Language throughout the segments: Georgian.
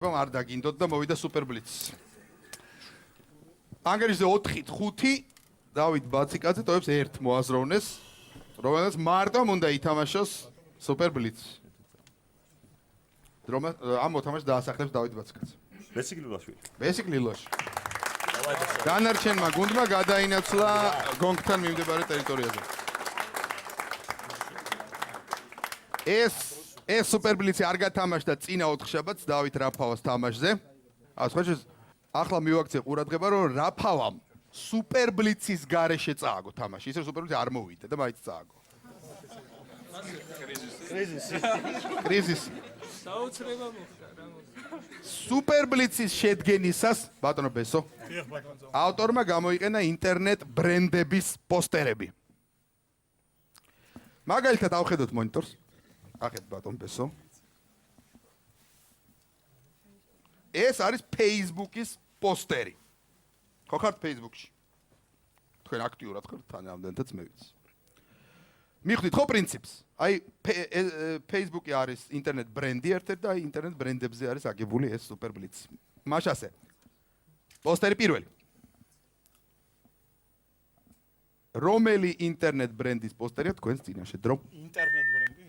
არ დაგინდოთ და მოვიდა სუპერბლიცი. ანგარიშზე 4-5 დავით ბაციკაძე ტოვებს 1 მოაზროვნეს, რომელსაც მარტო უნდა ითამაშოს სუპერბლიცი. ამ მოთამაშეს დაასახლებს დავით ბაციკაძე. ბესიკლილოში. განარჩენმა გუნდმა გადაინაცვლა გონგთან მიმდებარე ტერიტორიაზე. ეს სუპერბლიცი არ გათამაშდა წინა 4 შაბათს დავით რაფავას თამაშზე. ახლა მივაქცე ყურადღება, რომ რაფავამ სუპერბლიცის გარეშე წააგო თამაში. ისე სუპერბლიცი არ მოვიდა და მაინც წააგო. კრიზისი. საოცრება მოხდა რა. სუპერბლიცის შედგენისას, ბატონო ბესო, ავტორმა გამოიყენა ინტერნეტ ბრენდების პოსტერები. მაგალითად ავხედოთ მონიტორს. ახეთ ბატონ ბესო. ეს არის Facebook-ის პოსტერი. ხო ხართ Facebook-ში? თქვენ აქტიურად ხართ, თან ამდენთაც მე ვიცი. მიხვდით ხო პრინციპს? აი Facebook-ი არის ინტერნეტ ბრენდი ერთ-ერთი და აი ინტერნეტ ბრენდებზე არის აგებული ეს სუპერბლიცი. მაშასე. პოსტერი პირველი. რომელი ინტერნეტ ბრენდის პოსტერია თქვენს წინაშე დრო? ინტერნეტ ბრენდი?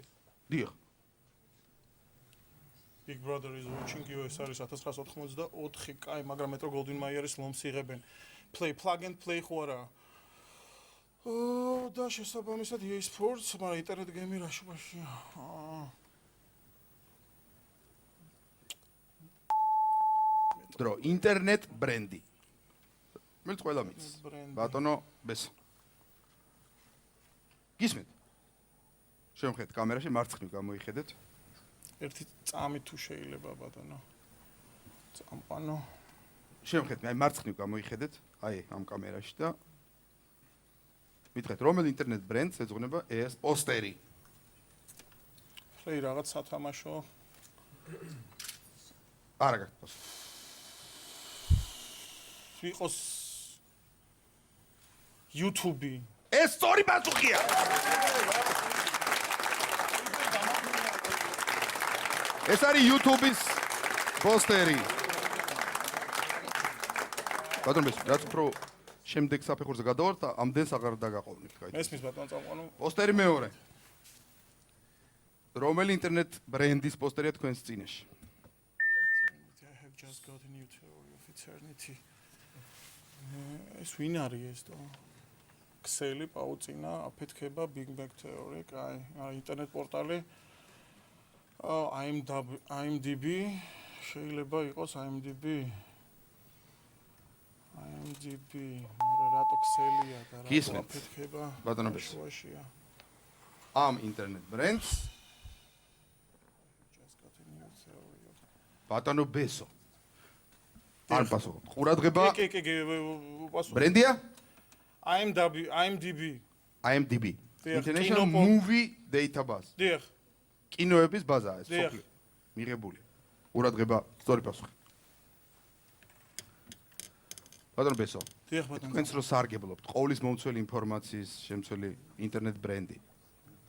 დიახ. Big Brother is watching you ეს არის 1984, კაი, მაგრამ მეტრო გოლდვინმაიერის ლომს იღებენ. Plug and play ხო არა? და შესაბამისად EA Sports, მაგრამ ინტერნეტ გეიმი რა შუბაშია. დრო, ინტერნეტ ბრენდი. მეც ყველა მის. ბატონო ბესო. გისმენთ? შევხედეთ კამერაში, მარცხნივ გამოიხედეთ. ერთი წამი თუ შეიძლება ბატონო. წამყვანო. შევხედეთ, აი მარცხნივ გამოიხედეთ, აი ამ კამერაში და მითხრეთ, რომელ ინტერნეტ ბრენდს ეძღვნება ეს პოსტერი? ხე რაღაც სათამაშო. არა გაქვს. იყოს YouTube. ეს სწორი პასუხია. ეს არის YouTube-ის პოსტერი. ბატონო ბესო, რაც უფრო შემდეგ საფეხურზე გადავართ და ამდენს აღარ დაგაყოვნებთ, კაი. მესმის ბატონო წამყვანო. პოსტერი მეორე. რომელი ინტერნეტ ბრენდის პოსტერია თქვენს წინაშე? I have just got a new theory of eternity. ეს ვინ არის ეს და? ქსელი პაუცინა აფეთქება Big Bang Theory, კაი, ინტერნეტ პორტალი. IMDb შეიძლება იყოს IMDb. მაგრამ რატო ქსელია და რატო აფეთქება? ბატონო ბესო. ამ ინტერნეტ ბრენდს ბატონო ბესო. არ პასუხობთ. ყურადღება. კი, პასუხობ. ბრენდია? IMDb. International Movie Database. დიახ. კინოების ბაზაა ეს სოფლიო. მიღებული. ყურადღება, სწორი პასუხი. ბატონო ბესო. დიახ ბატონო. თქვენს რო სარგებლობთ ყოვლის მომცველი ინფორმაციის შემცველი ინტერნეტ ბრენდი.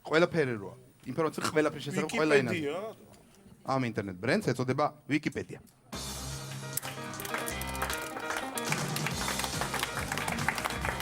ყველაფერი როა. ინფორმაცია ყველაფრის შესახებ ყველა ენაზე. ვიკიპედია. ამ ინტერნეტ ბრენდს ეწოდება ვიკიპედია.